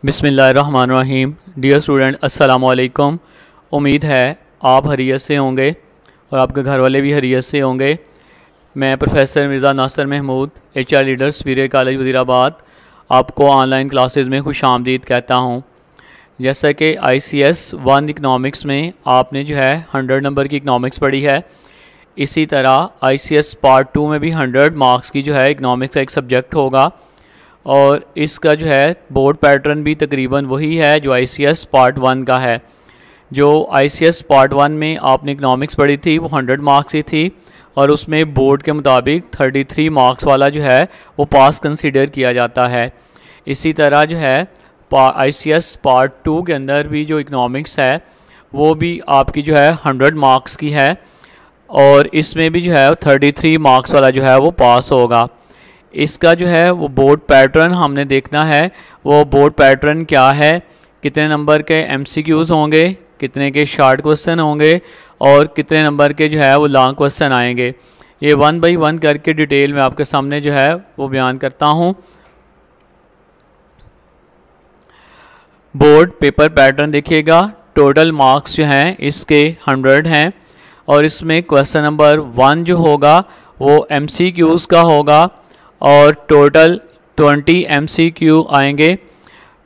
बिस्मिल्लाहिर्रहमानिर्रहीम। Dear student, अस्सलाम वालेकुम। उम्मीद है आप खैरियत से होंगे और आपके घर वाले भी खैरियत से होंगे। मैं professor Mirza Nasir Mahmood, HR leader superior college Wazirabad, आपको ऑनलाइन क्लासेस में खुशामदीद कहता हूँ। जैसा कि ICS 1 इकनॉमिक्स में आपने जो है 100 नंबर की इकनॉमिक्स पढ़ी है, इसी तरह ICS पार्ट 2 में भी 100 मार्क्स की जो है इकनॉमिक्स का एक सब्जेक्ट होगा और इसका जो है बोर्ड पैटर्न भी तकरीबन वही है जो ICS पार्ट 1 का है। जो ICS पार्ट 1 में आपने इकनॉमिक्स पढ़ी थी वो 100 मार्क्स की थी और उसमें बोर्ड के मुताबिक 33 मार्क्स वाला जो है वो पास कंसीडर किया जाता है। इसी तरह जो है ICS पार्ट 2 के अंदर भी जो इकनॉमिक्स है वो भी आपकी जो है 100 मार्क्स की है और इसमें भी जो है 33 मार्क्स वाला जो है वो पास होगा। इसका जो है वो बोर्ड पैटर्न हमने देखना है। वो बोर्ड पैटर्न क्या है, कितने नंबर के MCQs होंगे, कितने के शॉर्ट क्वेश्चन होंगे और कितने नंबर के जो है वो लॉन्ग क्वेश्चन आएंगे। ये 1 बाई 1 करके डिटेल में आपके सामने जो है वो बयान करता हूँ। बोर्ड पेपर पैटर्न देखिएगा। टोटल मार्क्स जो हैं इसके 100 हैं और इसमें क्वेश्चन नंबर 1 जो होगा वो MCQs का होगा और टोटल 20 MCQ आएंगे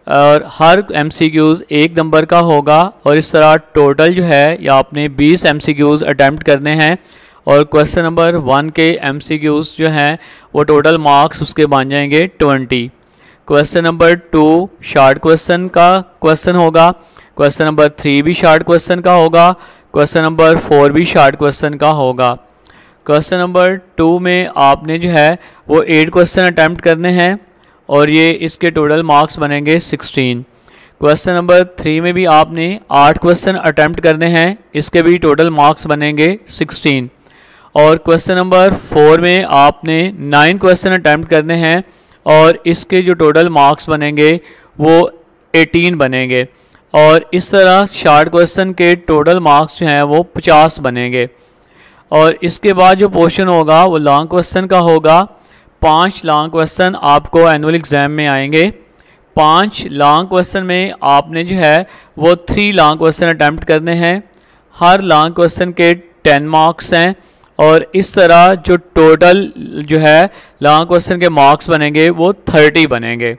और हर MCQs 1 नंबर का होगा और इस तरह टोटल जो है या आपने 20 MCQs अटैम्प्ट करने हैं और क्वेश्चन नंबर 1 के MCQs जो हैं वो टोटल मार्क्स उसके बन जाएंगे 20। क्वेश्चन नंबर 2 शॉर्ट क्वेश्चन का क्वेश्चन होगा, क्वेश्चन नंबर 3 भी शॉर्ट क्वेश्चन का होगा, क्वेश्चन नंबर 4 भी शॉर्ट क्वेश्चन का होगा। क्वेश्चन नंबर 2 में आपने जो है वो 8 क्वेश्चन अटैम्प्ट करने हैं और ये इसके टोटल मार्क्स बनेंगे 16। क्वेश्चन नंबर 3 में भी आपने 8 क्वेश्चन अटैम्प्ट करने हैं, इसके भी टोटल मार्क्स बनेंगे 16। और क्वेश्चन नंबर 4 में आपने 9 क्वेश्चन अटैम्प्ट करने हैं और इसके जो टोटल मार्क्स बनेंगे वो 18 बनेंगे और इस तरह शॉर्ट क्वेश्चन के टोटल मार्क्स जो हैं वो 50 बनेंगे। और इसके बाद जो पोर्शन होगा वो लॉन्ग क्वेश्चन का होगा। 5 लॉन्ग क्वेश्चन आपको एनुअल एग्ज़ाम में आएंगे। 5 लॉन्ग क्वेश्चन में आपने जो है वो 3 लॉन्ग क्वेश्चन अटैम्प्ट करने हैं। हर लॉन्ग क्वेश्चन के 10 मार्क्स हैं और इस तरह जो टोटल जो है लॉन्ग क्वेश्चन के मार्क्स बनेंगे वो 30 बनेंगे।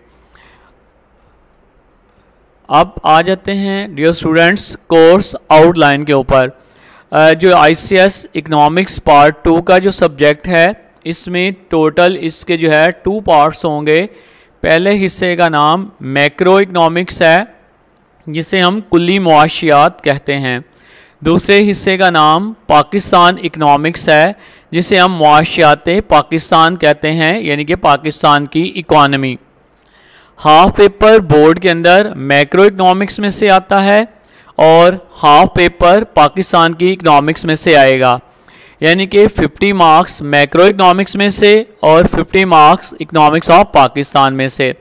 अब आ जाते हैं डियर स्टूडेंट्स कोर्स आउटलाइन के ऊपर। जो ICS इकनॉमिक्स पार्ट 2 का जो सब्जेक्ट है इसमें टोटल इसके जो है 2 पार्ट्स होंगे। पहले हिस्से का नाम मैक्रो इकनॉमिक्स है जिसे हम कुल्ली मुआशियात कहते हैं। दूसरे हिस्से का नाम पाकिस्तान इकनॉमिक्स है जिसे हम मुआशियात पाकिस्तान कहते हैं, यानी कि पाकिस्तान की इकॉनमी। हाफ पेपर बोर्ड के अंदर मैक्रो इकनॉमिक्स में से आता है और हाफ पेपर पाकिस्तान की इकनॉमिक्स में से आएगा, यानी कि 50 मार्क्स मैक्रो इकनॉमिक्स में से और 50 मार्क्स इकनॉमिक्स ऑफ पाकिस्तान में से।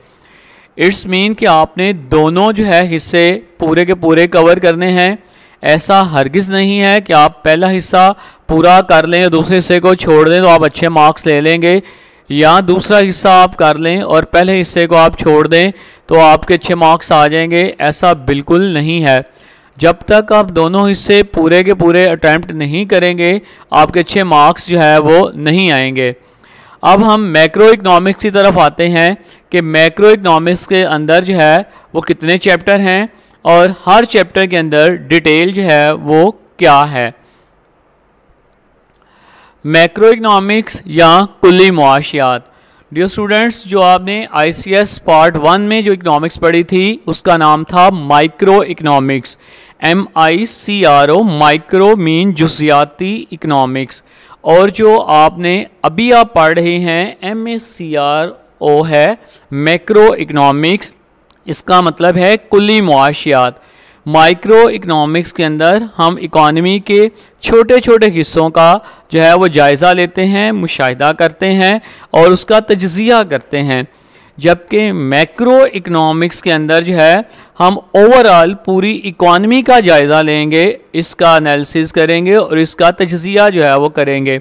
इट्स मीन कि आपने दोनों जो है हिस्से पूरे के पूरे कवर करने हैं। ऐसा हरगिज़ नहीं है कि आप पहला हिस्सा पूरा कर लें और दूसरे हिस्से को छोड़ दें तो आप अच्छे मार्क्स ले लेंगे, या दूसरा हिस्सा आप कर लें और पहले हिस्से को आप छोड़ दें तो आपके अच्छे मार्क्स आ जाएंगे। ऐसा बिल्कुल नहीं है। जब तक आप दोनों हिस्से पूरे के पूरे अटैम्प्ट नहीं करेंगे आपके अच्छे मार्क्स जो है वो नहीं आएंगे। अब हम मैक्रो इकनॉमिक्स की तरफ आते हैं कि मैक्रो इकनॉमिक्स के अंदर जो है वो कितने चैप्टर हैं और हर चैप्टर के अंदर डिटेल जो है वो क्या है। मैक्रो इकनॉमिक्स या कुल्ली मुआशियात। डियर स्टूडेंट्स, जो आपने ICS पार्ट 1 में जो इकनॉमिक्स पढ़ी थी उसका नाम था micro economics, MICRO। Micro mean जुज़ियाती इकनॉमिक्स। और जो आपने अभी आप पढ़ रहे हैं MACRO है मैक्रो इकनॉमिक्स, इसका मतलब है कुल्ली मुआशियात। माइक्रो इकनॉमिक्स के अंदर हम इकॉनमी के छोटे छोटे हिस्सों का जो है वो जायज़ा लेते हैं, मुशाहिदा करते हैं और उसका तज्ज़िया करते हैं, जबकि मैक्रो इकनॉमिक्स के अंदर जो है हम ओवरऑल पूरी इकॉनमी का जायज़ा लेंगे, इसका एनालिसिस करेंगे और इसका तज्ज़िया जो है वो करेंगे।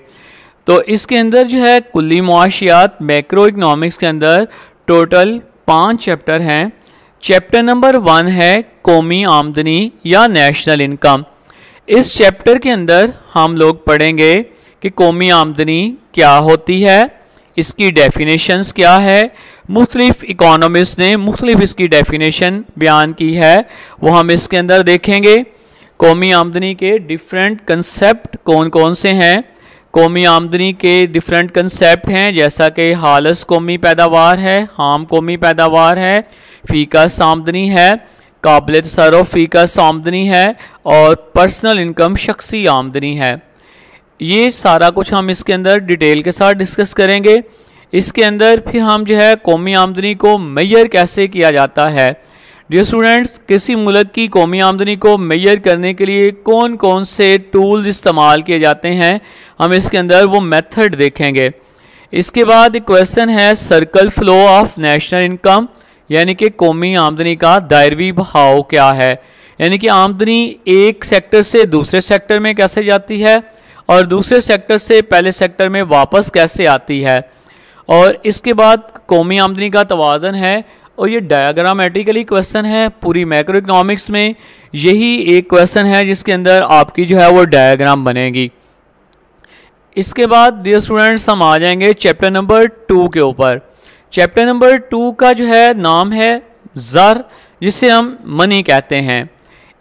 तो इसके अंदर जो है कुल्ली मुआशियात मैक्रो इकनॉमिक्स के अंदर टोटल 5 चैप्टर हैं। चैप्टर नंबर 1 है कौमी आमदनी या नेशनल इनकम। इस चैप्टर के अंदर हम लोग पढ़ेंगे कि कौमी आमदनी क्या होती है, इसकी डेफिनेशंस क्या है। मुख्तलिफ इकोनॉमिस्ट ने मुख्तलिफ इसकी डेफिनेशन बयान की है, वो हम इसके अंदर देखेंगे। कौमी आमदनी के डिफरेंट कंसेप्ट कौन कौन से हैं। कौमी आमदनी के डिफरेंट कंसेप्ट हैं, जैसा कि हालस कौमी पैदावार है, हाम कौमी पैदावार है, फ़ीकस आमदनी है, काबिल तसर्रुफ़ फ़ीकस आमदनी है और पर्सनल इनकम शख्सी आमदनी है। ये सारा कुछ हम इसके अंदर डिटेल के साथ डिस्कस करेंगे। इसके अंदर फिर हम जो है कौमी आमदनी को मेजर कैसे किया जाता है। डियर स्टूडेंट्स, किसी मुल्क की कौमी आमदनी को मेजर करने के लिए कौन कौन से टूल्स इस्तेमाल किए जाते हैं, हम इसके अंदर वो मेथड देखेंगे। इसके बाद एक क्वेश्चन है circle flow of national income, यानी कि कौमी आमदनी का दायरवी बहाव क्या है, यानी कि आमदनी एक सेक्टर से दूसरे सेक्टर में कैसे जाती है और दूसरे सेक्टर से पहले सेक्टर में वापस कैसे आती है। और इसके बाद कौमी आमदनी का तवाज़न है, और ये डायग्रामेटिकली क्वेश्चन है। पूरी मैक्रो इकोनॉमिक्स में यही एक क्वेश्चन है जिसके अंदर आपकी जो है वो डायग्राम बनेगी। इसके बाद डियर स्टूडेंट्स हम आ जाएंगे चैप्टर नंबर 2 के ऊपर। चैप्टर नंबर 2 का जो है नाम है ज़र, जिसे हम मनी कहते हैं।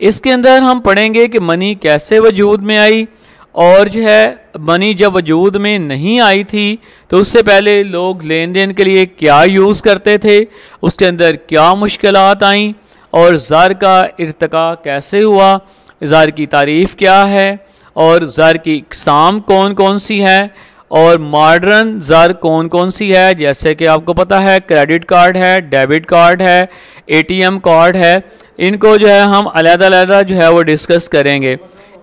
इसके अंदर हम पढ़ेंगे कि मनी कैसे वजूद में आई, और जो है मनी जब वजूद में नहीं आई थी तो उससे पहले लोग लेन देन के लिए क्या यूज़ करते थे, उसके अंदर क्या मुश्किलात आईं और ज़र का इर्तिका कैसे हुआ, ज़र की तारीफ़ क्या है और ज़र की इक़साम कौन कौन सी है और मॉडर्न ज़र कौन कौन सी है। जैसे कि आपको पता है क्रेडिट कार्ड है, डेबिट कार्ड है, ATM कार्ड है। इनको जो है हम अलग-अलग जो है वो डिस्कस करेंगे।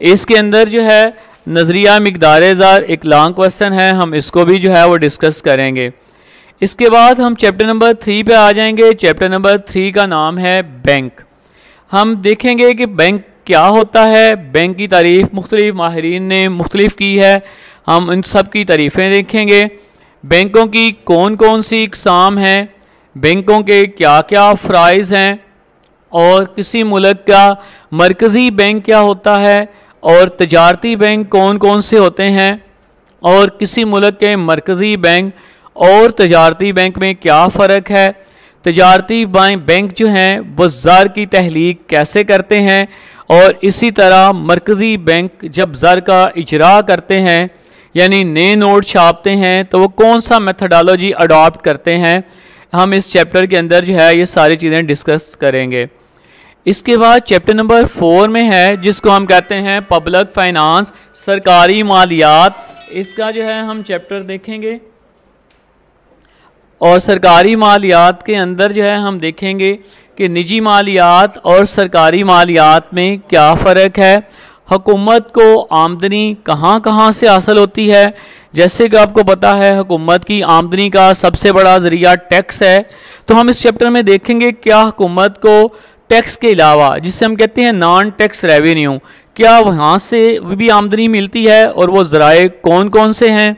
इसके अंदर जो है नज़रिया मिक़दार ज़र एक लॉन्ग क्वेश्चन है, हम इसको भी जो है वो डिस्कस करेंगे। इसके बाद हम चैप्टर नंबर 3 पे आ जाएंगे। चैप्टर नंबर 3 का नाम है बैंक। हम देखेंगे कि बैंक क्या होता है। बैंक की तारीफ़ मुख्तलिफ माहिरीन ने मुख्तलिफ की है, हम इन सब की तारीफ़ें देखेंगे। बैंकों की कौन कौन सी इक़साम हैं, बैंकों के क्या क्या फ़राइज़ हैं, और किसी मुल्क का मरकज़ी बैंक क्या होता है और तजारती बैंक कौन कौन से होते हैं, और किसी मुल्क के मरकज़ी बैंक और तजारती बैंक में क्या फ़र्क है। तजारती बैंक जो हैं वो ज़र की तहलीक कैसे करते हैं, और इसी तरह मरकज़ी बैंक जब ज़र का इजरा करते हैं यानी नए नोट छापते हैं तो वो कौन सा मेथडोलॉजी अडॉप्ट करते हैं। हम इस चैप्टर के अंदर जो है ये सारी चीज़ें डिस्कस करेंगे। इसके बाद चैप्टर नंबर 4 में है जिसको हम कहते हैं पब्लिक फाइनेंस, सरकारी मालियात। इसका जो है हम चैप्टर देखेंगे, और सरकारी मालियात के अंदर जो है हम देखेंगे कि निजी मालियात और सरकारी मालियात में क्या फ़र्क है, हुकूमत को आमदनी कहाँ कहाँ से हासिल होती है। जैसे कि आपको पता है हुकूमत की आमदनी का सबसे बड़ा ज़रिया टैक्स है, तो हम इस चैप्टर में देखेंगे क्या हुकूमत को टैक्स के अलावा, जिसे हम कहते हैं नॉन टैक्स रेवेन्यू, क्या वहाँ से भी आमदनी मिलती है और वो ज़राए कौन कौन से हैं,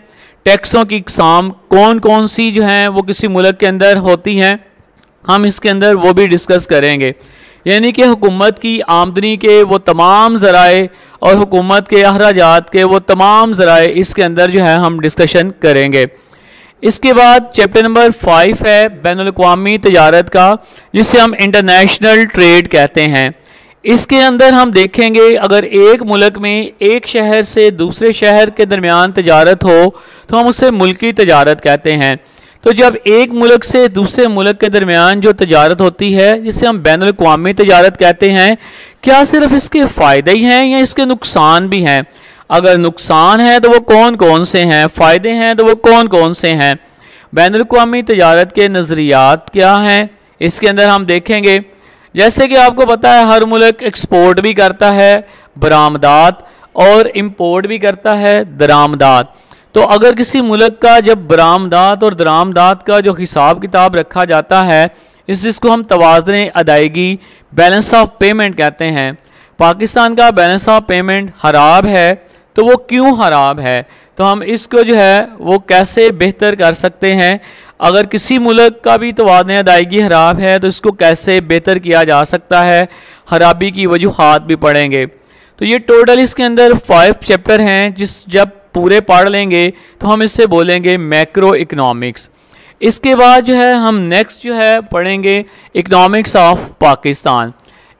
टैक्सों की इक़साम कौन कौन सी जो हैं वो किसी मुल्क के अंदर होती हैं, हम इसके अंदर वो भी डिस्कस करेंगे। यानी कि हुकूमत की आमदनी के वो तमाम ज़राए और हुकूमत के अखराजात के वो तमाम ज़राए इसके अंदर जो है हम डिस्कशन करेंगे। इसके बाद चैप्टर नंबर 5 है बैनुल-अक़वामी तजारत का, जिसे हम इंटरनेशनल ट्रेड कहते हैं। इसके अंदर हम देखेंगे अगर एक मुल्क में एक शहर से दूसरे शहर के दरमियान तजारत हो तो हम उसे मुल्की तजारत कहते हैं। तो जब एक मुल्क से दूसरे मुल्क के दरमियान जो तजारत होती है जिसे हम बैनुल-अक़वामी तजारत कहते हैं, क्या सिर्फ इसके फ़ायदे ही हैं या इसके नुकसान भी हैं। अगर नुकसान है तो वो कौन कौन से हैं, फ़ायदे हैं तो वो कौन कौन से हैं। बैनुल-अक़वामी तजारत के नज़रियात क्या हैं, इसके अंदर हम देखेंगे। जैसे कि आपको पता है हर मुल्क एक्सपोर्ट भी करता है बरामदात और इंपोर्ट भी करता है दरामदात। तो अगर किसी मुल्क का जब बरामदात और दरामदात का जो हिसाब किताब रखा जाता है, जिसको हम तवाज़ुन अदायगी बैलेंस ऑफ पेमेंट कहते हैं, पाकिस्तान का बैलेंस ऑफ पेमेंट ख़राब है तो वो क्यों ख़राब है, तो हम इसको जो है वो कैसे बेहतर कर सकते हैं। अगर किसी मुल्क का भी तवाज़ुन अदायगी ख़राब है तो इसको कैसे बेहतर किया जा सकता है, ख़राबी की वजूहात भी पढ़ेंगे। तो ये टोटल इसके अंदर 5 चैप्टर हैं, जब पूरे पढ़ लेंगे तो हम इससे बोलेंगे मैक्रो इकनॉमिक्स। इसके बाद जो है हम नेक्स्ट जो है पढ़ेंगे economics of Pakistan.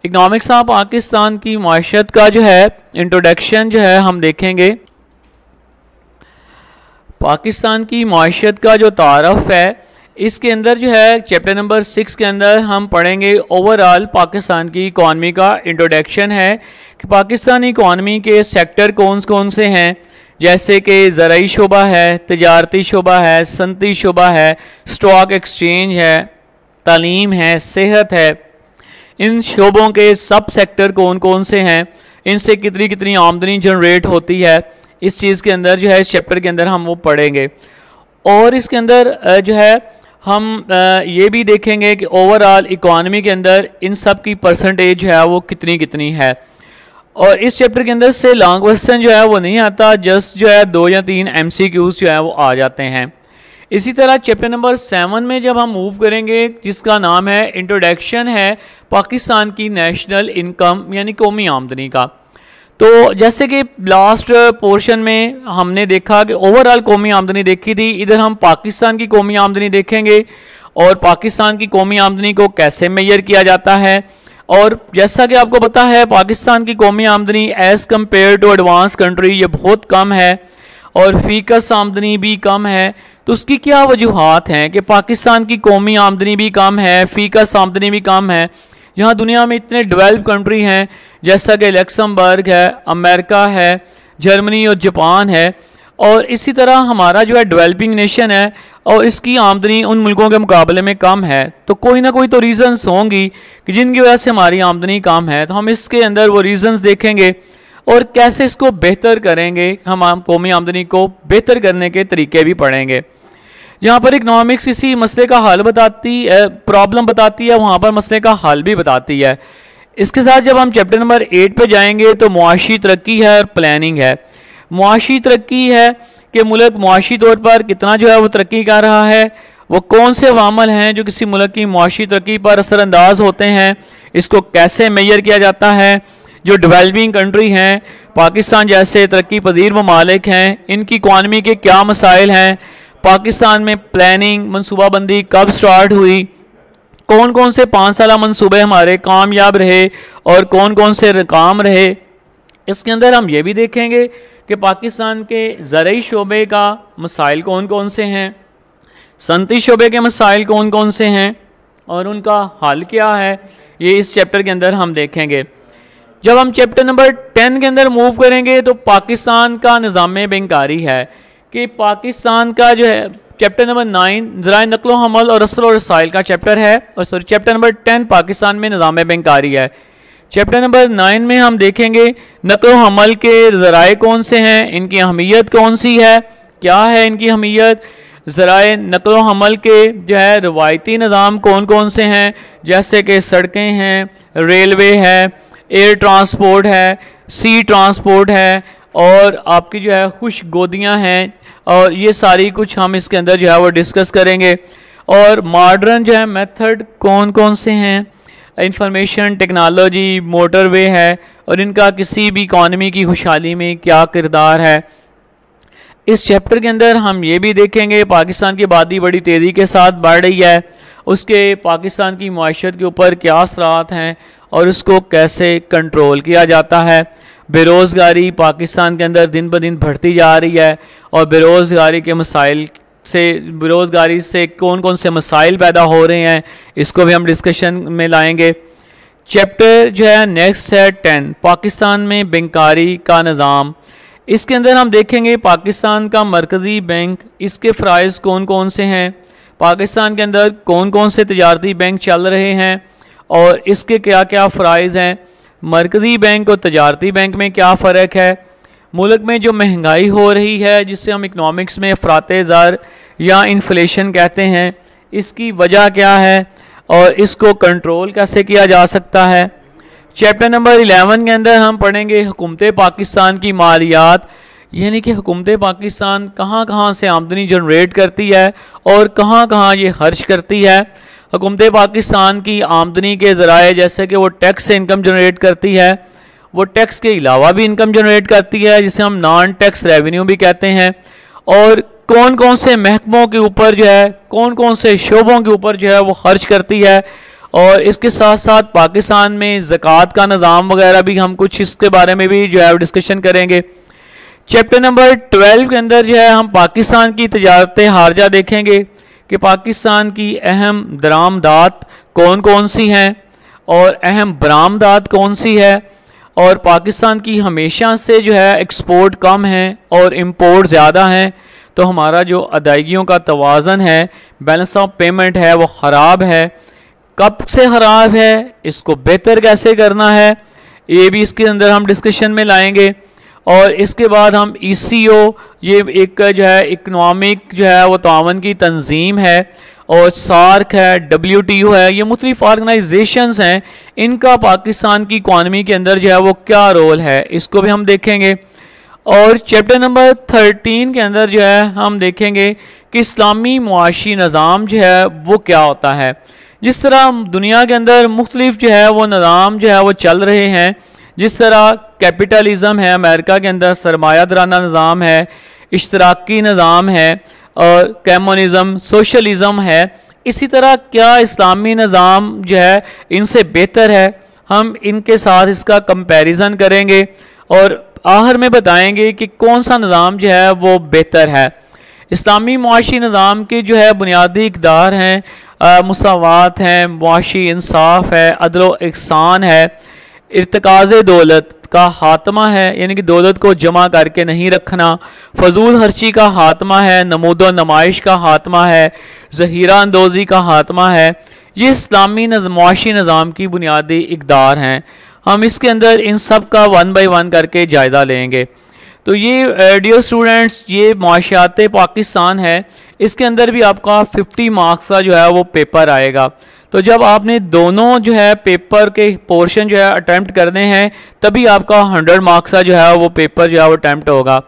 Economics of Pakistan की माशत का जो है इंट्रोडक्शन जो है हम देखेंगे। पाकिस्तान की माशत का जो तारफ़ है इसके अंदर जो है चैप्टर नंबर 6 के अंदर हम पढ़ेंगे ओवरऑल पाकिस्तान की इकॉनमी का इंट्रोडक्शन है कि पाकिस्तानी इकॉनमी के सेक्टर कौन कौन से हैं, जैसे कि ज़राई शोबा है, तजारती शोबा है, सनती शोबा है, स्टॉक एक्सचेंज है, तालीम है, सेहत है। इन शोबों के सब सेक्टर कौन कौन से हैं, इनसे कितनी कितनी आमदनी जनरेट होती है, इस चीज़ के अंदर जो है इस चैप्टर के अंदर हम वो पढ़ेंगे। और इसके अंदर जो है हम ये भी देखेंगे कि ओवरऑल इकॉनमी के अंदर इन सब की परसेंटेज जो है वो कितनी कितनी है। और इस चैप्टर के अंदर से लॉन्ग क्वेश्चन जो है वो नहीं आता, जस्ट जो है 2 या 3 MCQs जो है वो आ जाते हैं। इसी तरह चैप्टर नंबर 7 में जब हम मूव करेंगे, जिसका नाम है इंट्रोडक्शन है पाकिस्तान की नेशनल इनकम यानी कौमी आमदनी का। तो जैसे कि लास्ट पोर्शन में हमने देखा कि ओवरऑल कौमी आमदनी देखी थी, इधर हम पाकिस्तान की कौमी आमदनी देखेंगे और पाकिस्तान की कौमी आमदनी को कैसे मेजर किया जाता है। और जैसा कि आपको पता है पाकिस्तान की कौमी आमदनी as compare to advance country ये बहुत कम है और फीकस आमदनी भी कम है। तो उसकी क्या वजूहात हैं कि पाकिस्तान की कौमी आमदनी भी कम है, फीकस आमदनी भी कम है, जहाँ दुनिया में इतने डेवलप कंट्री हैं जैसा कि लक्समबर्ग है, अमेरिका है, जर्मनी और जापान है, और इसी तरह हमारा जो है डेवलपिंग नेशन है और इसकी आमदनी उन मुल्कों के मुकाबले में कम है। तो कोई ना कोई तो रीज़न्स होंगी कि जिनकी वजह से हमारी आमदनी कम है। तो हम इसके अंदर वो रीज़न्स देखेंगे और कैसे इसको बेहतर करेंगे, हम कौमी आमदनी को बेहतर करने के तरीके भी पढ़ेंगे। जहाँ पर इकनॉमिक्स इसी मसले का हल बताती है, प्रॉब्लम बताती है, वहाँ पर मसले का हल भी बताती है। इसके साथ जब हम चैप्टर नंबर 8 पे जाएंगे तो मुआशी तरक्की है और प्लानिंग है। मुआशी तरक्की है कि मुल्क मुआशी तौर पर कितना जो है वो तरक्की कर रहा है, वो कौन से वामल हैं जो किसी मुल्क की मुआशी तरक्की पर असरअंदाज होते हैं, इसको कैसे मेजर किया जाता है। जो डेवलपिंग कंट्री हैं, पाकिस्तान जैसे तरक्की पजीर ममालिक हैं, इनकी इकॉनमी के क्या मसाइल हैं, पाकिस्तान में प्लानिंग मनसूबाबंदी कब स्टार्ट हुई, कौन कौन से 5 साला मनसूबे हमारे कामयाब रहे और कौन कौन से नाकाम रहे। इसके अंदर हम ये भी देखेंगे कि पाकिस्तान के ज़राई शोबे का मसाइल कौन कौन से हैं, सनती शोबे के मसाइल कौन कौन से हैं और उनका हल क्या है, ये इस चैप्टर के अंदर हम देखेंगे। जब हम चैप्टर नंबर 10 के अंदर मूव करेंगे तो पाकिस्तान का निज़ाम बैंकारी है कि पाकिस्तान का जो है चैप्टर नंबर 9 ज़राए नकलो हमल और रसल और रसाइल का चैप्टर है, और सॉरी चैप्टर नंबर 10 पाकिस्तान में निज़ाम बैंकारी है। चैप्टर नंबर 9 में हम देखेंगे नकलो हमल के ज़राए कौन से हैं, इनकी अहमियत कौन सी है, क्या है इनकी अहमियत। ज़राए नकलो हमल के जो है रवायती निज़ाम कौन कौन से हैं, जैसे कि सड़कें हैं, रेलवे है, एयर ट्रांसपोर्ट है, सी ट्रांसपोर्ट है, और आपकी जो है खुश गोदियाँ हैं, और ये सारी कुछ हम इसके अंदर जो है वो डिस्कस करेंगे। और मॉडर्न जो है मेथड कौन कौन से हैं, इंफॉर्मेशन टेक्नोलॉजी, मोटरवे है, और इनका किसी भी इकॉनमी की खुशहाली में क्या किरदार है। इस चैप्टर के अंदर हम ये भी देखेंगे पाकिस्तान की आबादी बड़ी तेज़ी के साथ बढ़ रही है, उसके पाकिस्तान की माशत के ऊपर क्या असरात हैं और उसको कैसे कंट्रोल किया जाता है। बेरोज़गारी पाकिस्तान के अंदर दिन ब दिन बढ़ती जा रही है और बेरोज़गारी के मसाइल से, बेरोज़गारी से कौन कौन से मसाइल पैदा हो रहे हैं, इसको भी हम डिस्कशन में लाएंगे। चैप्टर जो है नेक्स्ट है 10 पाकिस्तान में बैंकारी का निज़ाम। इसके अंदर हम देखेंगे पाकिस्तान का मरकज़ी बैंक, इसके फ़राइज़ कौन कौन से हैं, पाकिस्तान के अंदर कौन कौन से तजारती बैंक चल रहे हैं और इसके क्या क्या फ़राइज़ हैं, मरकज़ी बैंक और तजारती बैंक में क्या फ़र्क है, मुल्क में जो महंगाई हो रही है जिससे हम इकनॉमिक्स में अफराते ज़र या इन्फ्लेशन कहते हैं, इसकी वजह क्या है और इसको कंट्रोल कैसे किया जा सकता है। चैप्टर नंबर 11 के अंदर हम पढ़ेंगे हुकूमत पाकिस्तान की मालियात, यानी कि हुकूमत पाकिस्तान कहाँ कहाँ से आमदनी जनरेट करती है और कहाँ कहाँ ये खर्च करती है। हुकूमत पाकिस्तान की आमदनी के ज़राए जैसे कि वो टैक्स से इनकम जनरेट करती है, वो टैक्स के अलावा भी इनकम जनरेट करती है जिसे हम नॉन टैक्स रेवेन्यू भी कहते हैं। और कौन कौन से महकमों के ऊपर जो है, कौन कौन से शोबों के ऊपर जो है वो खर्च करती है। और इसके साथ साथ पाकिस्तान में ज़कात का निज़ाम वगैरह भी हम कुछ इसके बारे में भी जो है डिस्कशन करेंगे। चैप्टर नंबर 12 के अंदर जो है हम पाकिस्तान की तजारत हारजा देखेंगे कि पाकिस्तान की अहम दरामदात कौन कौन सी हैं और अहम बरामदात कौन सी है। और पाकिस्तान की हमेशा से जो है एक्सपोर्ट कम है और इंपोर्ट ज़्यादा है, तो हमारा जो अदायगियों का तवाज़न है, बैलेंस ऑफ पेमेंट है, वो ख़राब है। कब से ख़राब है, इसको बेहतर कैसे करना है, ये भी इसके अंदर हम डिस्कशन में लाएंगे। और इसके बाद हम ECO, ये एक जो है इकनॉमिक जो है वो तावन की तंजीम है, और सार्क है, WTO है, ये मुख्तलिफ ऑर्गेनाइजेशंस हैं, इनका पाकिस्तान की इकॉनमी के अंदर जो है वो क्या रोल है, इसको भी हम देखेंगे। और चैप्टर नंबर 13 के अंदर जो है हम देखेंगे कि इस्लामी मुआशी निज़ाम जो है वो क्या होता है। जिस तरह दुनिया के अंदर मुख्तलिफ जो है वो निज़ाम जो है वो चल रहे हैं, जिस तरह कैपिटलिज़म है, अमेरिका के अंदर सरमायादाराना निज़ाम है, इश्तराकी निज़ाम है, और कम्युनिज़म, सोशलिज़म है, इसी तरह क्या इस्लामी निज़ाम जो है इनसे बेहतर है। हम इनके साथ इसका कंपैरिजन करेंगे और आखिर में बताएंगे कि कौन सा निज़ाम जो है वो बेहतर है। इस्लामी मुआशी निज़ाम के जो है बुनियादी इक़दार हैं, मुसावात हैं, मुआशी इंसाफ है, अदल इहसान है, इर्तिकाज़ दौलत का ख़ात्मा है, यानी कि दौलत को जमा करके नहीं रखना, फजूल खर्ची का ख़ात्मा है, नमूदो नमाइश का ख़ात्मा है, ज़हीरा अंदोज़ी का ख़ात्मा है। ये इस्लामी मुआशी निज़ाम की बुनियादी इक़दार हैं। हम इसके अंदर इन सब का 1 बाय 1 करके जायज़ा लेंगे। तो ये डियर स्टूडेंट्स, ये मुआशियात पाकिस्तान है, इसके अंदर भी आपका 50 मार्क्स का जो है वो पेपर आएगा। तो जब आपने दोनों जो है पेपर के पोर्शन जो है अटैम्प्ट करने हैं, तभी आपका 100 मार्क्स का जो है वो पेपर जो है वो अटैम्प्ट होगा।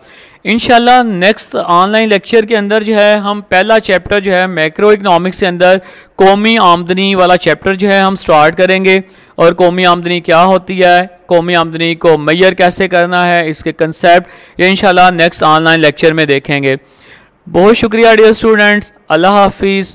इंशाल्लाह नेक्स्ट ऑनलाइन लेक्चर के अंदर जो है हम पहला चैप्टर जो है मैक्रो इकनॉमिक्स के अंदर कौमी आमदनी वाला चैप्टर जो है हम स्टार्ट करेंगे। और कौमी आमदनी क्या होती है, कौमी आमदनी को मेजर कैसे करना है, इसके कंसेप्ट, ये इंशाल्लाह नेक्स्ट ऑनलाइन लेक्चर में देखेंगे। बहुत शुक्रिया डियर स्टूडेंट्स, अल्लाह हाफिज़।